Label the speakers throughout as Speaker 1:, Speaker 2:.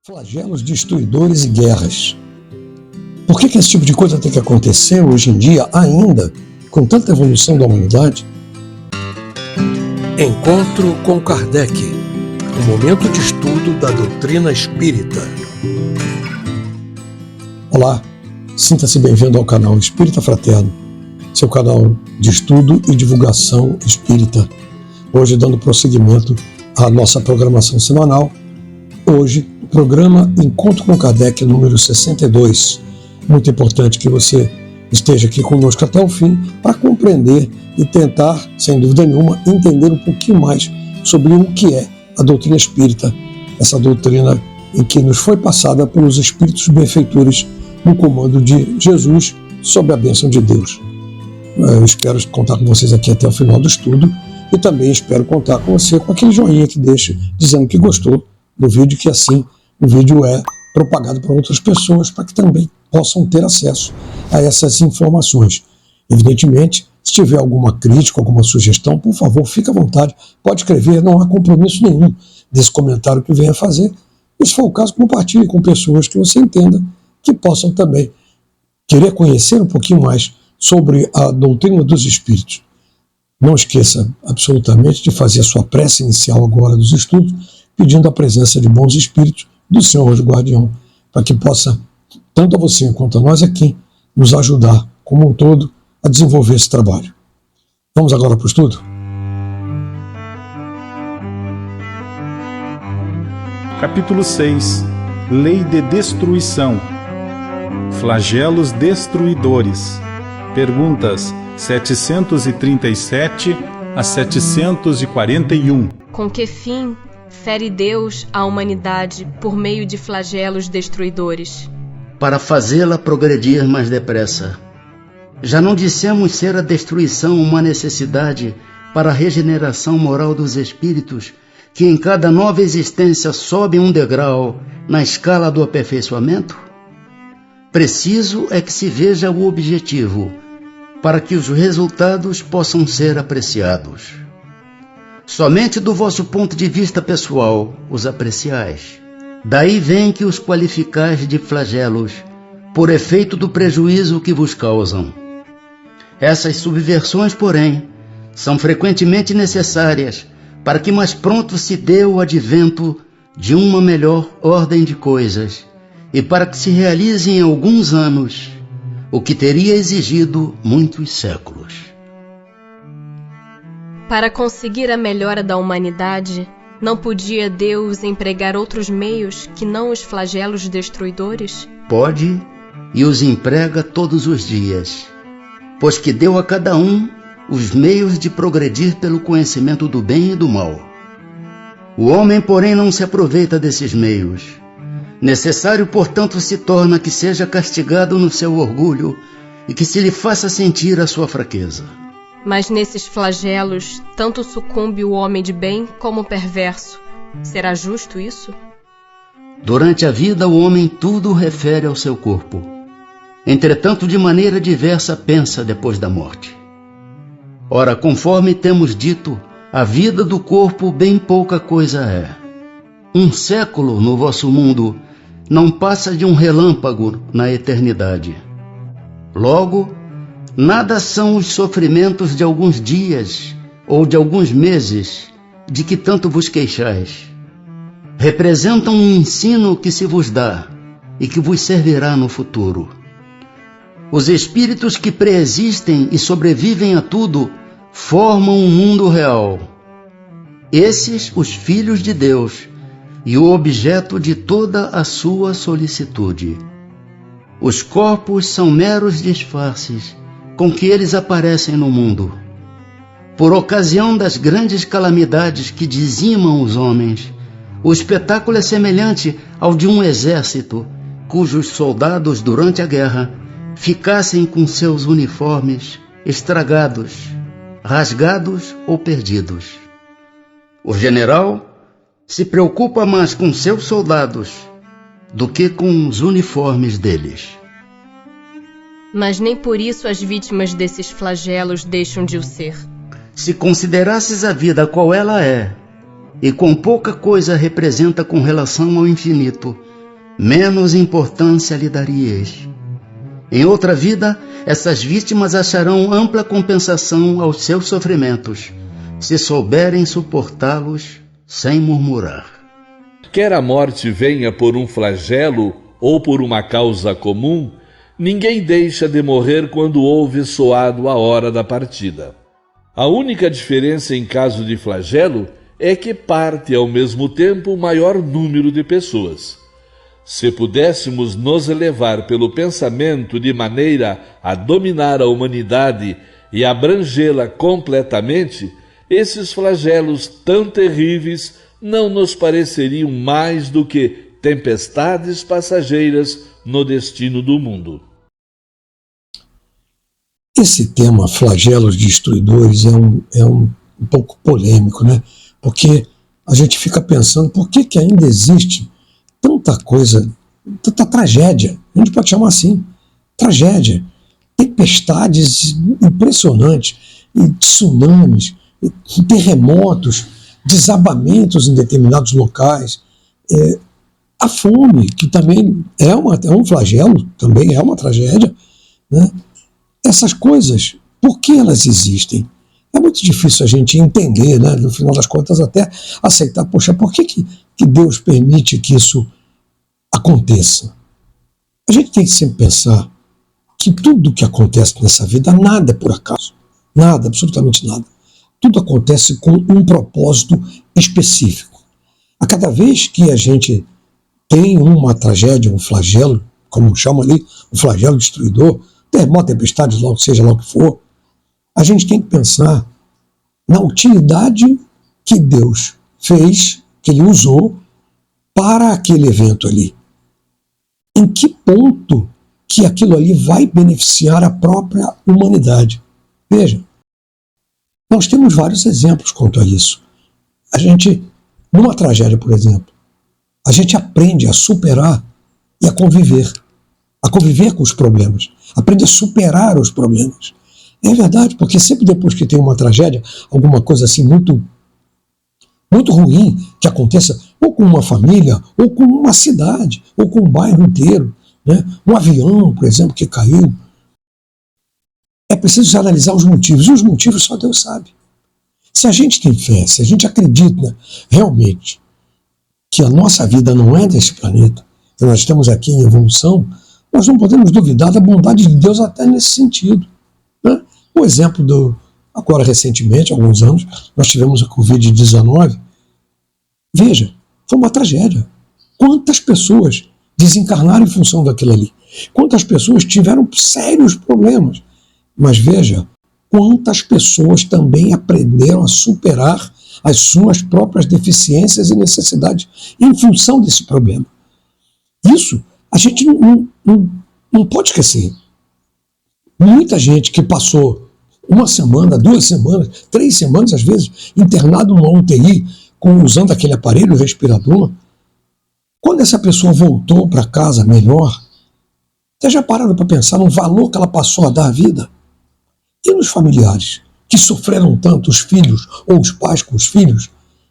Speaker 1: Flagelos destruidores e guerras. Por que esse tipo de coisa tem que acontecer hoje em dia, ainda, com tanta evolução da humanidade? Encontro com Kardec, um momento de estudo da doutrina espírita. Olá, sinta-se bem-vindo ao canal Espírita Fraterno, seu canal de estudo e divulgação espírita. Hoje dando prosseguimento à nossa programação semanal. Hoje, o programa Encontro com Kardec número 62. Muito importante que você esteja aqui conosco até o fim para compreender e tentar, sem dúvida nenhuma, entender um pouquinho mais sobre o que é a doutrina espírita, essa doutrina em que nos foi passada pelos espíritos benfeitores no comando de Jesus, sob a bênção de Deus. Eu espero contar com vocês aqui até o final do estudo e também espero contar com você com aquele joinha que deixa dizendo que gostou do vídeo, que assim o vídeo é propagado para outras pessoas para que também possam ter acesso a essas informações. Evidentemente, se tiver alguma crítica, alguma sugestão, por favor, fique à vontade, pode escrever, não há compromisso nenhum desse comentário que venha fazer. E se for o caso, compartilhe com pessoas que você entenda que possam também querer conhecer um pouquinho mais sobre a doutrina dos espíritos. Não esqueça absolutamente de fazer a sua prece inicial agora dos estudos, pedindo a presença de bons espíritos do Senhor Anjo Guardião, para que possa, tanto a você quanto a nós aqui, nos ajudar como um todo a desenvolver esse trabalho. Vamos agora para o estudo?
Speaker 2: Capítulo 6. Lei de destruição. Flagelos destruidores. Perguntas 737 a 741.
Speaker 3: Com que fim fere Deus a humanidade por meio de flagelos destruidores?
Speaker 4: Para fazê-la progredir mais depressa. Já não dissemos ser a destruição uma necessidade para a regeneração moral dos espíritos, que em cada nova existência sobe um degrau na escala do aperfeiçoamento? Preciso é que se veja o objetivo, para que os resultados possam ser apreciados. Somente do vosso ponto de vista pessoal os apreciais. Daí vem que os qualificais de flagelos, por efeito do prejuízo que vos causam. Essas subversões, porém, são frequentemente necessárias para que mais pronto se dê o advento de uma melhor ordem de coisas e para que se realize em alguns anos o que teria exigido muitos séculos.
Speaker 3: Para conseguir a melhora da humanidade, não podia Deus empregar outros meios que não os flagelos destruidores?
Speaker 4: Pode, e os emprega todos os dias, pois que deu a cada um os meios de progredir pelo conhecimento do bem e do mal. O homem, porém, não se aproveita desses meios. Necessário, portanto, se torna que seja castigado no seu orgulho e que se lhe faça sentir a sua fraqueza.
Speaker 3: Mas nesses flagelos, tanto sucumbe o homem de bem como o perverso. Será justo isso?
Speaker 4: Durante a vida, o homem tudo refere ao seu corpo. Entretanto, de maneira diversa pensa depois da morte. Ora, conforme temos dito, a vida do corpo bem pouca coisa é. 1 século no vosso mundo não passa de um relâmpago na eternidade. Logo, nada são os sofrimentos de alguns dias ou de alguns meses de que tanto vos queixais. Representam um ensino que se vos dá e que vos servirá no futuro. Os espíritos que preexistem e sobrevivem a tudo formam um mundo real. Esses, os filhos de Deus, e o objeto de toda a sua solicitude. Os corpos são meros disfarces com que eles aparecem no mundo. Por ocasião das grandes calamidades que dizimam os homens, o espetáculo é semelhante ao de um exército, cujos soldados, durante a guerra, ficassem com seus uniformes estragados, rasgados ou perdidos. O general se preocupa mais com seus soldados do que com os uniformes deles.
Speaker 3: Mas nem por isso as vítimas desses flagelos deixam de o ser.
Speaker 4: Se considerasses a vida qual ela é, e quão pouca coisa representa com relação ao infinito, menos importância lhe daríeis. Em outra vida, essas vítimas acharão ampla compensação aos seus sofrimentos, se souberem suportá-los sem murmurar.
Speaker 5: Quer a morte venha por um flagelo ou por uma causa comum, ninguém deixa de morrer quando ouve soado a hora da partida. A única diferença em caso de flagelo é que parte ao mesmo tempo o maior número de pessoas. Se pudéssemos nos elevar pelo pensamento de maneira a dominar a humanidade e abrangê-la completamente, esses flagelos tão terríveis não nos pareceriam mais do que tempestades passageiras no destino do mundo.
Speaker 1: Esse tema, flagelos destruidores, é um pouco polêmico, né? Porque a gente fica pensando por que ainda existe tanta coisa, tanta tragédia, a gente pode chamar assim, tragédia, tempestades impressionantes, e tsunamis, e terremotos, desabamentos em determinados locais, a fome, que também é um flagelo, também é uma tragédia, né? Essas coisas, por que elas existem? É muito difícil a gente entender, né? No final das contas, até aceitar, poxa, por que Deus permite que isso aconteça? A gente tem que sempre pensar que tudo que acontece nessa vida, nada é por acaso. Nada, absolutamente nada. Tudo acontece com um propósito específico. A cada vez que a gente tem uma tragédia, um flagelo, como chama ali, um flagelo destruidor, terremoto, tempestade, seja lá o que for, a gente tem que pensar na utilidade que Deus fez, que Ele usou para aquele evento ali. Em que ponto que aquilo ali vai beneficiar a própria humanidade? Veja, nós temos vários exemplos quanto a isso. A gente, numa tragédia, por exemplo, a gente aprende a superar e a conviver com os problemas, aprende a superar os problemas. É verdade, porque sempre depois que tem uma tragédia, alguma coisa assim muito ruim que aconteça, ou com uma família, ou com uma cidade, ou com um bairro inteiro, né? Um avião, por exemplo, que caiu, é preciso analisar os motivos, e os motivos só Deus sabe. Se a gente tem fé, se a gente acredita realmente que a nossa vida não é desse planeta, que nós estamos aqui em evolução, nós não podemos duvidar da bondade de Deus até nesse sentido, né? Um exemplo agora recentemente, há alguns anos, nós tivemos a Covid-19. Veja, foi uma tragédia. Quantas pessoas desencarnaram em função daquilo ali? Quantas pessoas tiveram sérios problemas? Mas veja, quantas pessoas também aprenderam a superar as suas próprias deficiências e necessidades em função desse problema. Isso a gente não pode esquecer. Muita gente que passou uma semana, 2 semanas, 3 semanas, às vezes, internado numa UTI, usando aquele aparelho respirador, quando essa pessoa voltou para casa melhor, vocês já pararam para pensar no valor que ela passou a dar à vida? E nos familiares que sofreram tanto, os filhos, ou os pais com os filhos,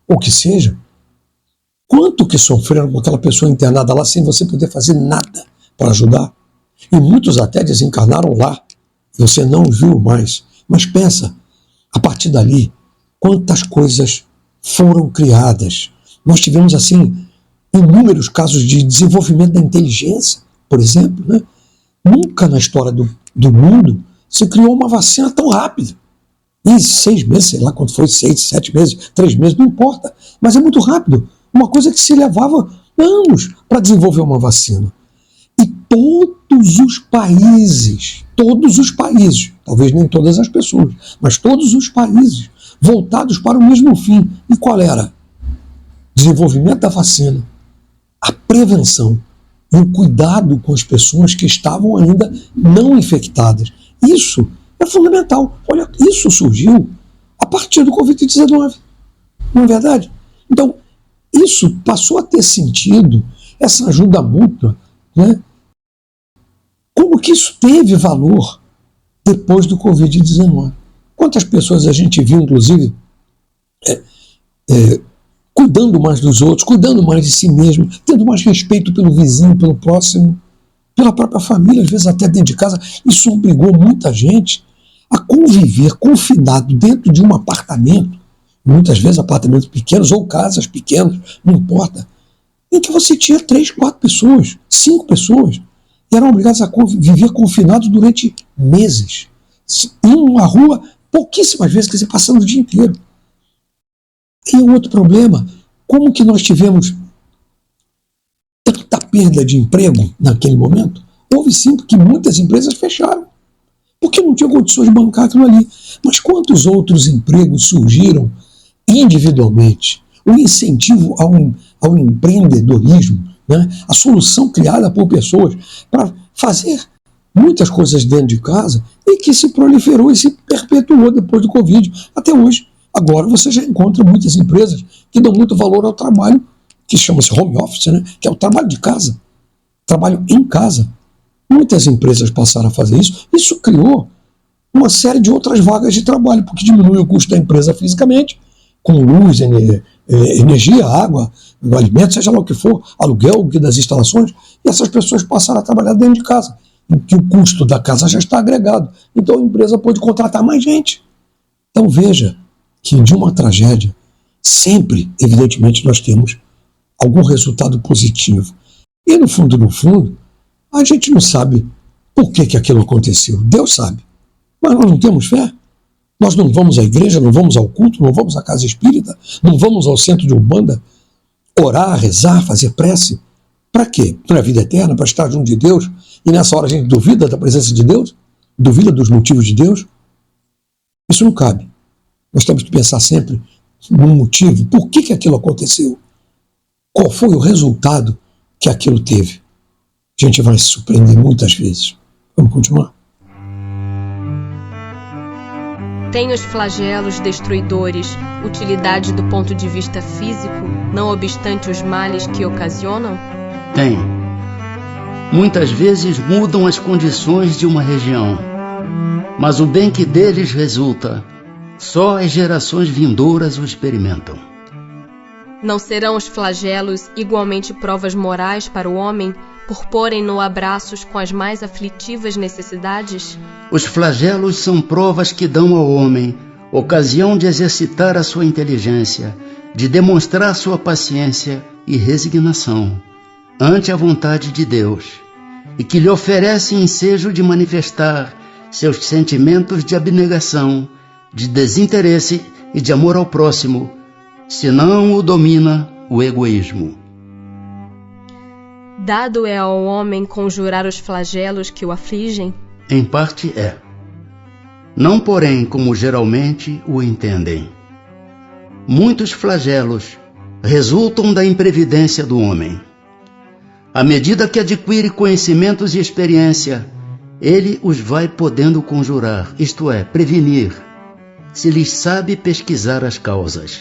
Speaker 1: ou que seja, quanto que sofreram com aquela pessoa internada lá sem você poder fazer nada para ajudar? E muitos até desencarnaram lá, você não os viu mais. Mas pensa, a partir dali, quantas coisas foram criadas. Nós tivemos, assim, inúmeros casos de desenvolvimento da inteligência, por exemplo, né? Nunca na história do mundo se criou uma vacina tão rápida. Em 6 meses, sei lá quanto foi, 6, 7 meses, 3 meses, não importa. Mas é muito rápido. Uma coisa que se levava anos para desenvolver uma vacina. E todos os países, talvez nem todas as pessoas, mas todos os países voltados para o mesmo fim. E qual era? Desenvolvimento da vacina, a prevenção e o cuidado com as pessoas que estavam ainda não infectadas. Isso é fundamental. Olha, isso surgiu a partir do Covid-19. Não é verdade? Então, isso passou a ter sentido, essa ajuda mútua, né? Como que isso teve valor depois do Covid-19? Quantas pessoas a gente viu, inclusive, cuidando mais dos outros, cuidando mais de si mesmo, tendo mais respeito pelo vizinho, pelo próximo, pela própria família, às vezes até dentro de casa. Isso obrigou muita gente a conviver confinado dentro de um apartamento, muitas vezes apartamentos pequenos ou casas pequenas, não importa, em que você tinha 3, 4 pessoas, 5 pessoas, e eram obrigados a viver confinados durante meses, em uma rua, pouquíssimas vezes, quer dizer, passando o dia inteiro. E um outro problema, como que nós tivemos tanta perda de emprego naquele momento? Houve sim, porque muitas empresas fecharam, porque não tinham condições de bancar aquilo ali. Mas quantos outros empregos surgiram individualmente? O incentivo ao empreendedorismo, né? A solução criada por pessoas para fazer muitas coisas dentro de casa e que se proliferou e se perpetuou depois do Covid até hoje. Agora você já encontra muitas empresas que dão muito valor ao trabalho, que chama-se home office, né? Que é o trabalho de casa, trabalho em casa. Muitas empresas passaram a fazer isso. Isso criou uma série de outras vagas de trabalho, porque diminui o custo da empresa fisicamente, com luz, energia, água, alimento, seja lá o que for, aluguel das instalações, e essas pessoas passaram a trabalhar dentro de casa, em que o custo da casa já está agregado. Então a empresa pode contratar mais gente. Então veja que de uma tragédia, sempre, evidentemente, nós temos algum resultado positivo. E no fundo, a gente não sabe por que aquilo aconteceu. Deus sabe. Mas nós não temos fé. Nós não vamos à igreja, não vamos ao culto, não vamos à casa espírita, não vamos ao centro de Umbanda, orar, rezar, fazer prece. Para quê? Para a vida eterna, para estar junto de Deus. E nessa hora a gente duvida da presença de Deus? Duvida dos motivos de Deus? Isso não cabe. Nós temos que pensar sempre no motivo. Por que aquilo aconteceu? Qual foi o resultado que aquilo teve? A gente vai se surpreender muitas vezes. Vamos continuar?
Speaker 3: Tem os flagelos destruidores utilidade do ponto de vista físico, não obstante os males que ocasionam?
Speaker 4: Tem. Muitas vezes mudam as condições de uma região, mas o bem que deles resulta, só as gerações vindouras o experimentam.
Speaker 3: Não serão os flagelos igualmente provas morais para o homem, por porem-no a braços com as mais aflitivas necessidades?
Speaker 4: Os flagelos são provas que dão ao homem ocasião de exercitar a sua inteligência, de demonstrar sua paciência e resignação ante a vontade de Deus, e que lhe oferece ensejo de manifestar seus sentimentos de abnegação, de desinteresse e de amor ao próximo, senão o domina o egoísmo.
Speaker 3: Dado é ao homem conjurar os flagelos que o afligem?
Speaker 4: Em parte é. Não, porém, como geralmente o entendem. Muitos flagelos resultam da imprevidência do homem. À medida que adquire conhecimentos e experiência, ele os vai podendo conjurar, isto é, prevenir, se lhes sabe pesquisar as causas.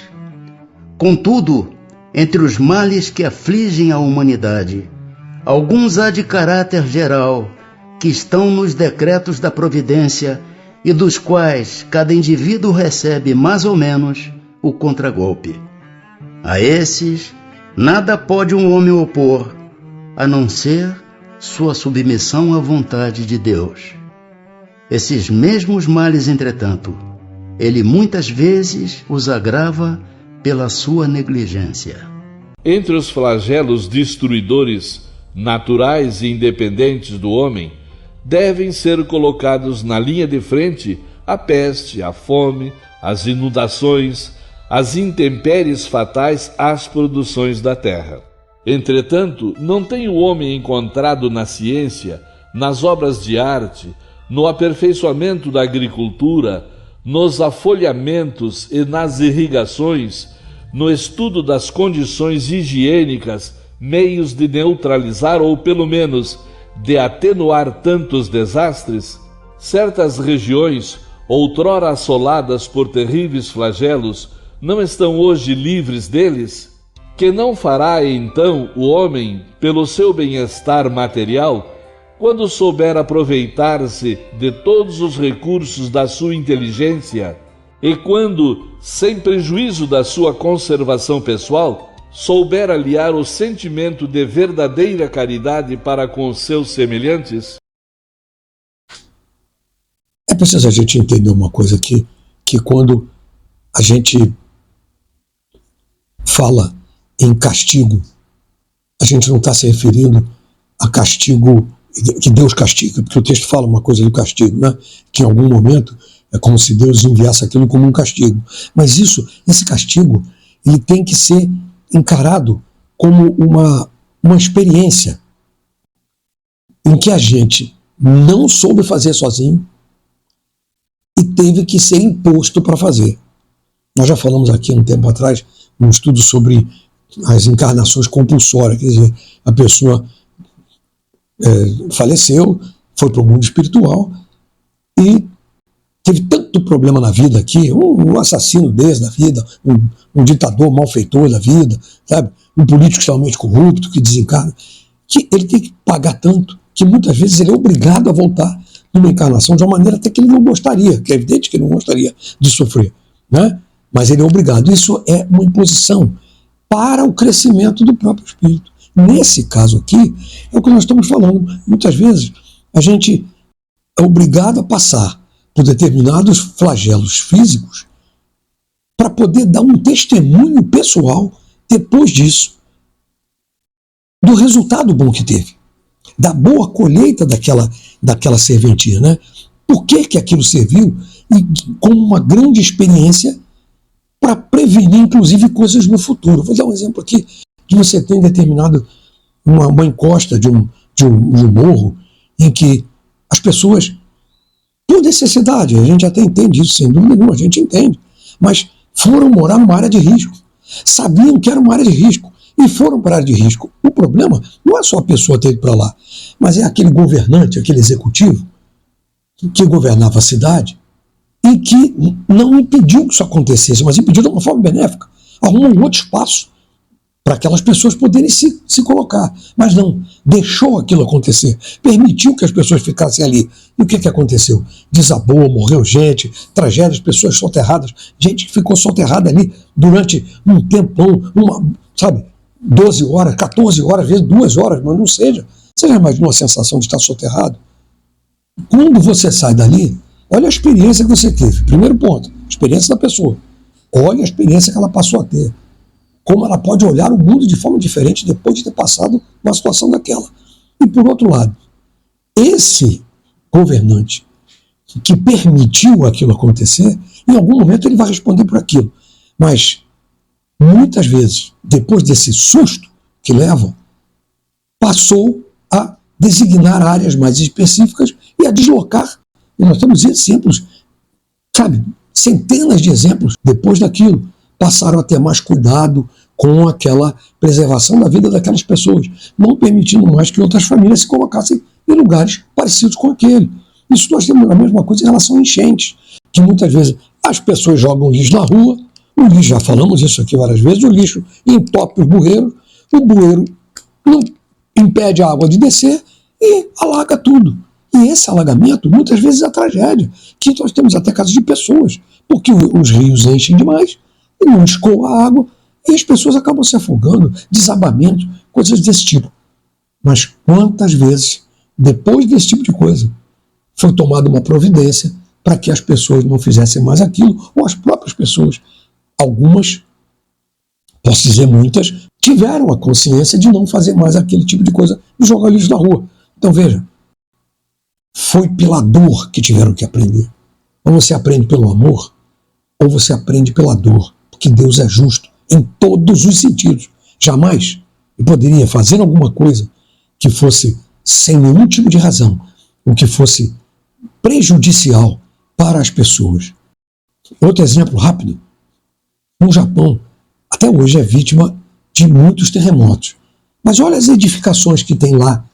Speaker 4: Contudo, entre os males que afligem a humanidade, alguns há de caráter geral, que estão nos decretos da providência e dos quais cada indivíduo recebe mais ou menos o contragolpe. A esses, nada pode um homem opor, a não ser sua submissão à vontade de Deus. Esses mesmos males, entretanto, ele muitas vezes os agrava pela sua negligência.
Speaker 5: Entre os flagelos destruidores naturais e independentes do homem, devem ser colocados na linha de frente a peste, a fome, as inundações, as intempéries fatais às produções da terra. Entretanto, não tem o homem encontrado na ciência, nas obras de arte, no aperfeiçoamento da agricultura, nos afolhamentos e nas irrigações, no estudo das condições higiênicas, meios de neutralizar ou pelo menos de atenuar tantos desastres? Certas regiões, outrora assoladas por terríveis flagelos, não estão hoje livres deles? Que não fará então o homem pelo seu bem-estar material, quando souber aproveitar-se de todos os recursos da sua inteligência, E quando, sem prejuízo da sua conservação pessoal, souber aliar o sentimento de verdadeira caridade para com os seus semelhantes?
Speaker 1: É preciso a gente entender uma coisa aqui, que quando a gente fala em castigo, a gente não está se referindo a castigo que Deus castiga, porque o texto fala uma coisa do castigo, né? Que em algum momento é como se Deus enviasse aquilo como um castigo. Mas esse castigo, ele tem que ser encarado como uma experiência em que a gente não soube fazer sozinho e teve que ser imposto para fazer. Nós já falamos aqui um tempo atrás, num estudo sobre as encarnações compulsórias, quer dizer, a pessoa faleceu, foi para o mundo espiritual e teve tanto problema na vida aqui, um assassino da vida, um ditador malfeitor da vida, sabe? Um político extremamente corrupto que desencarna, que ele tem que pagar tanto que muitas vezes ele é obrigado a voltar numa encarnação de uma maneira até que ele não gostaria, que é evidente que ele não gostaria de sofrer, né? Mas ele é obrigado. Isso é uma imposição para o crescimento do próprio espírito. Nesse caso aqui, é o que nós estamos falando. Muitas vezes a gente é obrigado a passar por determinados flagelos físicos para poder dar um testemunho pessoal depois disso, do resultado bom que teve, da boa colheita daquela serventia, né? Por que aquilo serviu e como uma grande experiência para prevenir, inclusive, coisas no futuro. Vou dar um exemplo aqui, de você ter determinado uma encosta de um morro em que as pessoas, por necessidade, a gente até entende isso, sem dúvida nenhuma, a gente entende, mas foram morar numa área de risco, sabiam que era uma área de risco e foram para a área de risco. O problema não é só a pessoa ter ido para lá, mas é aquele governante, aquele executivo que governava a cidade e que não impediu que isso acontecesse, mas impediu de uma forma benéfica. Arrumou um outro espaço para aquelas pessoas poderem se colocar, mas não, deixou aquilo acontecer, permitiu que as pessoas ficassem ali. E o que aconteceu? Desabou, morreu gente, tragédias, pessoas soterradas, gente que ficou soterrada ali durante um tempão, 12 horas, 14 horas, às vezes 2 horas, mas não seja. Você já imaginou a sensação de estar soterrado? Quando você sai dali, olha a experiência que você teve. Primeiro ponto, experiência da pessoa. Olha a experiência que ela passou a ter. Como ela pode olhar o mundo de forma diferente depois de ter passado uma situação daquela. E por outro lado, esse governante que permitiu aquilo acontecer, em algum momento ele vai responder por aquilo. Mas, muitas vezes, depois desse susto que leva, passou a designar áreas mais específicas e a deslocar. E nós temos exemplos, centenas de exemplos depois daquilo. Passaram a ter mais cuidado com aquela preservação da vida daquelas pessoas, não permitindo mais que outras famílias se colocassem em lugares parecidos com aquele. Isso nós temos a mesma coisa em relação a enchentes, que muitas vezes as pessoas jogam lixo na rua, o lixo, já falamos isso aqui várias vezes, o lixo entope os bueiros, o bueiro não impede a água de descer e alaga tudo. E esse alagamento, muitas vezes, é a tragédia, que nós temos até casos de pessoas, porque os rios enchem demais, e não escoa a água, e as pessoas acabam se afogando, desabamento, coisas desse tipo. Mas quantas vezes, depois desse tipo de coisa, foi tomada uma providência para que as pessoas não fizessem mais aquilo, ou as próprias pessoas, algumas, posso dizer muitas, tiveram a consciência de não fazer mais aquele tipo de coisa, de jogar lixo na rua. Então veja, foi pela dor que tiveram que aprender. Ou você aprende pelo amor, ou você aprende pela dor. Que Deus é justo em todos os sentidos. Jamais eu poderia fazer alguma coisa que fosse sem nenhum tipo de razão, ou que fosse prejudicial para as pessoas. Outro exemplo rápido. O Japão, até hoje, é vítima de muitos terremotos. Mas olha as edificações que tem lá,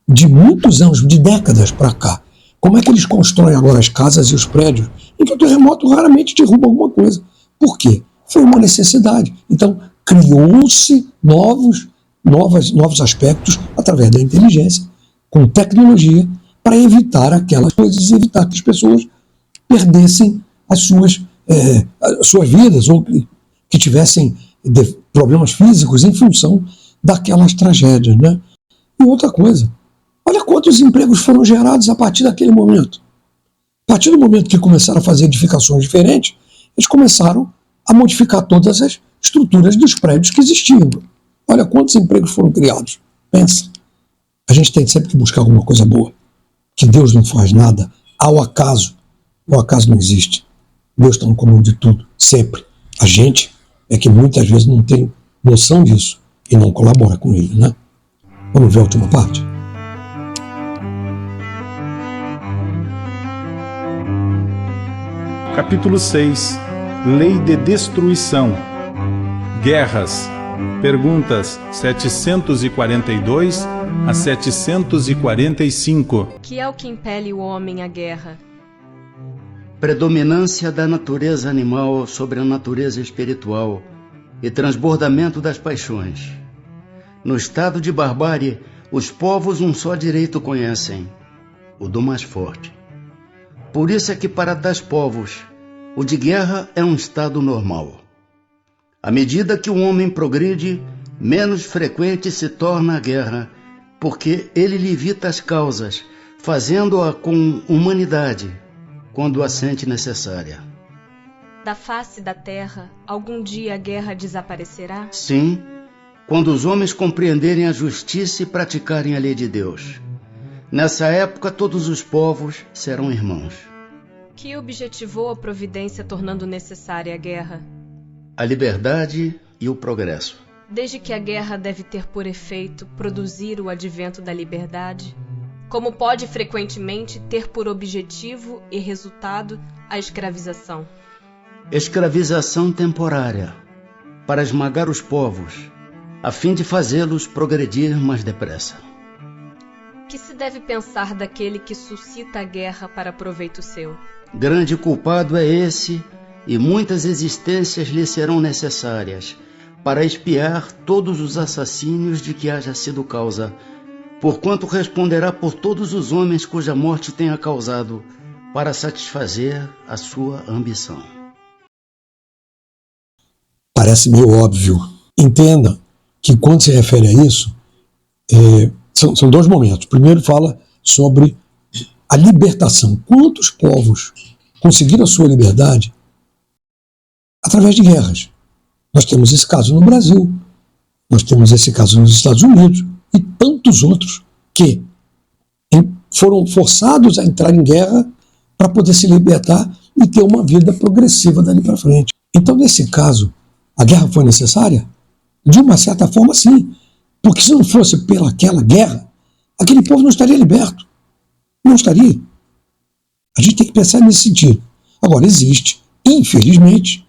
Speaker 1: de muitos anos, de décadas para cá. Como é que eles constroem agora as casas e os prédios? Em que o terremoto raramente derruba alguma coisa. Por quê? Foi uma necessidade. Então, criou-se novos aspectos através da inteligência, com tecnologia, para evitar aquelas coisas e evitar que as pessoas perdessem as suas suas vidas, ou que tivessem problemas físicos em função daquelas tragédias, né? E outra coisa, olha quantos empregos foram gerados a partir daquele momento. A partir do momento que começaram a fazer edificações diferentes, eles começaram a modificar todas as estruturas dos prédios que existiam. Olha quantos empregos foram criados. Pensa, a gente tem sempre que buscar alguma coisa boa. Que Deus não faz nada ao acaso. O acaso não existe. Deus está no comando de tudo, sempre. A gente é que muitas vezes não tem noção disso e não colabora com ele, né? Vamos ver a última parte?
Speaker 2: Capítulo 6. Lei de destruição. Guerras. Perguntas 742 a 745.
Speaker 3: Que é o que impele o homem à guerra?
Speaker 4: Predominância da natureza animal sobre a natureza espiritual e transbordamento das paixões. No estado de barbárie, os povos um só direito conhecem, o do mais forte. Por isso é que para tais povos, o de guerra é um estado normal. À medida que o homem progride, menos frequente se torna a guerra, porque ele lhe evita as causas, fazendo-a com humanidade, quando a sente necessária.
Speaker 3: Da face da terra, algum dia a guerra desaparecerá?
Speaker 4: Sim, quando os homens compreenderem a justiça e praticarem a lei de Deus. Nessa época, todos os povos serão irmãos.
Speaker 3: Que objetivou a providência tornando necessária a guerra?
Speaker 4: A liberdade e o progresso.
Speaker 3: Desde que a guerra deve ter por efeito produzir o advento da liberdade, como pode frequentemente ter por objetivo e resultado a escravização.
Speaker 4: Escravização temporária, para esmagar os povos, a fim de fazê-los progredir mais depressa.
Speaker 3: Que se deve pensar daquele que suscita a guerra para proveito seu?
Speaker 4: Grande culpado é esse, e muitas existências lhe serão necessárias para expiar todos os assassínios de que haja sido causa, porquanto responderá por todos os homens cuja morte tenha causado, para satisfazer a sua ambição.
Speaker 1: Parece meio óbvio. Entenda que quando se refere a isso, são dois momentos. Primeiro fala sobre a libertação. Quantos povos conseguiram a sua liberdade através de guerras? Nós temos esse caso no Brasil, nós temos esse caso nos Estados Unidos e tantos outros que foram forçados a entrar em guerra para poder se libertar e ter uma vida progressiva dali para frente. Então, nesse caso, a guerra foi necessária? De uma certa forma, sim. Porque se não fosse pelaquela guerra, aquele povo não estaria liberto. Não estaria. A gente tem que pensar nesse sentido. Agora, existe, infelizmente,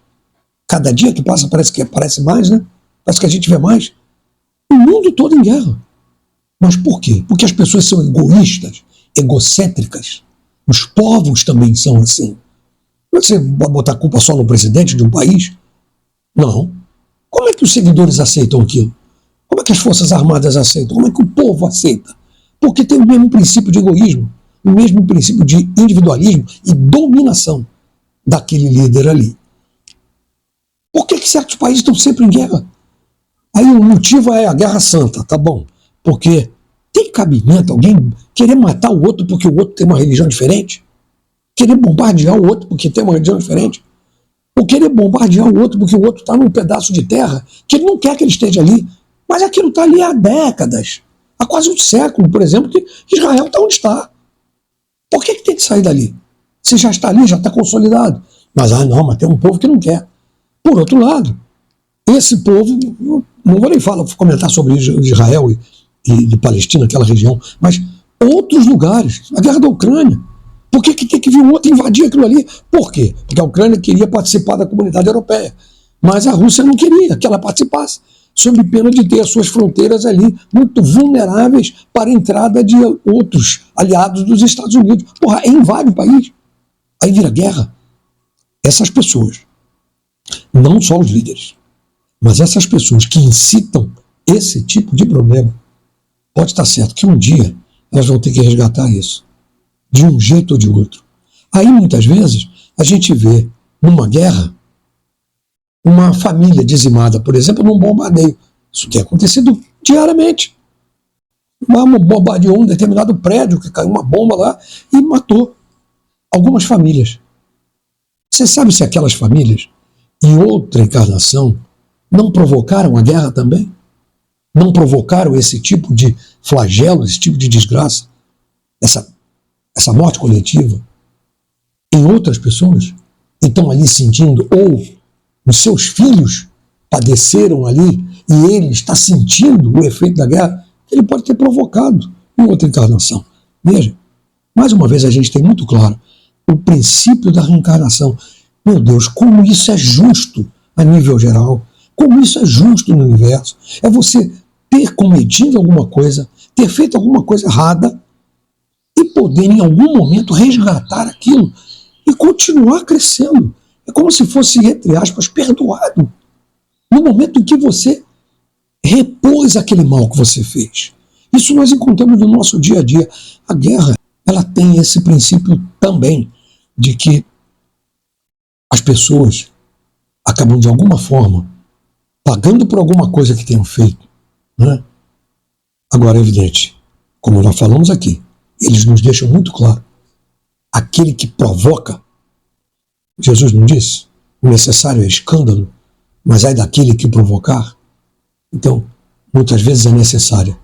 Speaker 1: cada dia que passa parece que aparece mais, né? Parece que a gente vê mais. O mundo todo em guerra. Mas por quê? Porque as pessoas são egoístas, egocêntricas. Os povos também são assim. Você vai botar a culpa só no presidente de um país? Não. Como é que os seguidores aceitam aquilo? Como é que as forças armadas aceitam? Como é que o povo aceita? Porque tem o mesmo princípio de egoísmo, o mesmo princípio de individualismo e dominação daquele líder ali. Por que certos países estão sempre em guerra? Aí o motivo é a Guerra Santa, tá bom? Porque tem cabimento alguém querer matar o outro porque o outro tem uma religião diferente? Querer bombardear o outro porque tem uma religião diferente? Ou querer bombardear o outro porque o outro está num pedaço de terra que ele não quer que ele esteja ali, mas aquilo está ali há décadas, há quase um século, por exemplo, que Israel está onde está. Por que tem que sair dali? Se já está ali, já está consolidado. Mas mas tem um povo que não quer. Por outro lado, esse povo, não vou nem comentar sobre Israel e de Palestina, aquela região, mas outros lugares, a guerra da Ucrânia. Por que tem que vir um outro invadir aquilo ali? Por quê? Porque a Ucrânia queria participar da comunidade europeia, mas a Rússia não queria que ela participasse, sob pena de ter as suas fronteiras ali muito vulneráveis para a entrada de outros aliados dos Estados Unidos. Porra, invade o país, aí vira guerra. Essas pessoas, não só os líderes, mas essas pessoas que incitam esse tipo de problema, pode estar certo que um dia elas vão ter que resgatar isso, de um jeito ou de outro. Aí, muitas vezes, a gente vê numa guerra, uma família dizimada, por exemplo, num bombardeio. Isso tem acontecido diariamente. Bombardeou um determinado prédio, que caiu uma bomba lá e matou algumas famílias. Você sabe se aquelas famílias, em outra encarnação, não provocaram a guerra também? Não provocaram esse tipo de flagelo, esse tipo de desgraça? Essa morte coletiva em outras pessoas? E estão ali sentindo, ou os seus filhos padeceram ali e ele está sentindo o efeito da guerra, ele pode ter provocado em outra encarnação. Veja, mais uma vez a gente tem muito claro o princípio da reencarnação. Meu Deus, como isso é justo a nível geral, como isso é justo no universo. É você ter cometido alguma coisa, ter feito alguma coisa errada e poder em algum momento resgatar aquilo e continuar crescendo. É como se fosse, entre aspas, perdoado. No momento em que você repôs aquele mal que você fez. Isso nós encontramos no nosso dia a dia. A guerra, ela tem esse princípio também de que as pessoas acabam de alguma forma pagando por alguma coisa que tenham feito, né? Agora é evidente, como nós falamos aqui, eles nos deixam muito claro, aquele que provoca, Jesus não disse, o necessário é escândalo, mas ai daquele que provocar. Então, muitas vezes é necessária,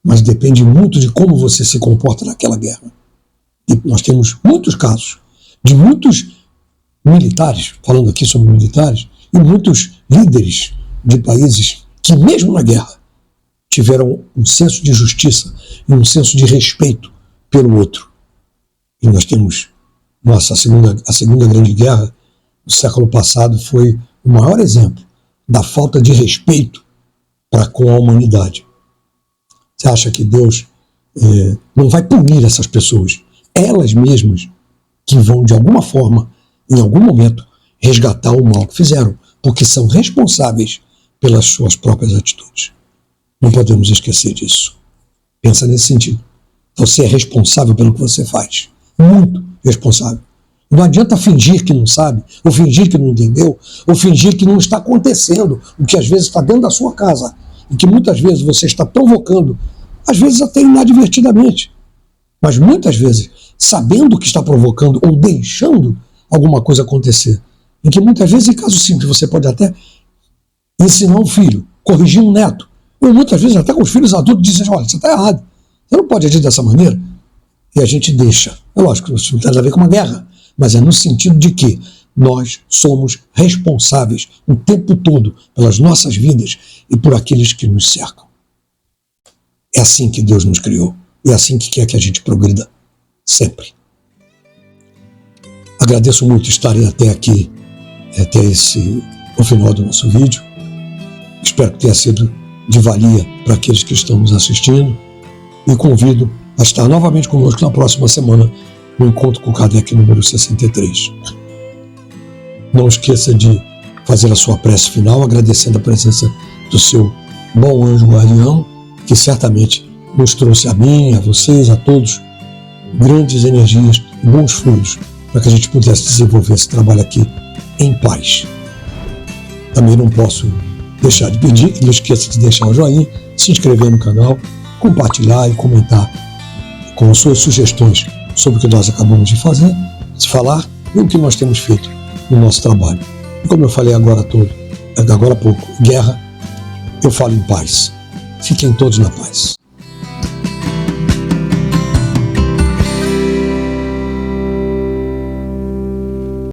Speaker 1: mas depende muito de como você se comporta naquela guerra. E nós temos muitos casos de muitos militares, falando aqui sobre militares, e muitos líderes de países que, mesmo na guerra, tiveram um senso de justiça e um senso de respeito pelo outro. E nós temos, a segunda grande guerra do século passado foi o maior exemplo da falta de respeito para com a humanidade. Você acha que Deus não vai punir essas pessoas? Elas mesmas que vão, de alguma forma, em algum momento, resgatar o mal que fizeram, porque são responsáveis pelas suas próprias atitudes. Não podemos esquecer disso. Pensa nesse sentido. Você é responsável pelo que você faz. Muito responsável. Não adianta fingir que não sabe, ou fingir que não entendeu, ou fingir que não está acontecendo, o que às vezes está dentro da sua casa, e que muitas vezes você está provocando, às vezes até inadvertidamente, mas muitas vezes sabendo que está provocando ou deixando alguma coisa acontecer, em que muitas vezes, em caso simples, você pode até ensinar um filho, corrigir um neto, ou muitas vezes até com os filhos adultos dizem, olha, você está errado, você não pode agir dessa maneira, e a gente deixa. É lógico, isso não tem nada a ver com uma guerra, mas é no sentido de que nós somos responsáveis o tempo todo pelas nossas vidas e por aqueles que nos cercam. É assim que Deus nos criou, e é assim que quer que a gente progrida, sempre. Agradeço muito estarem até aqui, até o final do nosso vídeo. Espero que tenha sido de valia para aqueles que estão nos assistindo e convido a estar novamente conosco na próxima semana no Encontro com Kardec número 63. Não esqueça de fazer a sua prece final, agradecendo a presença do seu bom anjo guardião, que certamente nos trouxe a mim, a vocês, a todos, grandes energias e bons fluidos para que a gente pudesse desenvolver esse trabalho aqui em paz. Também não posso deixar de pedir que não esqueça de deixar o joinha, se inscrever no canal, compartilhar e comentar com suas sugestões sobre o que nós acabamos de falar e o que nós temos feito no nosso trabalho. E como eu falei agora há pouco, guerra, eu falo em paz. Fiquem todos na paz.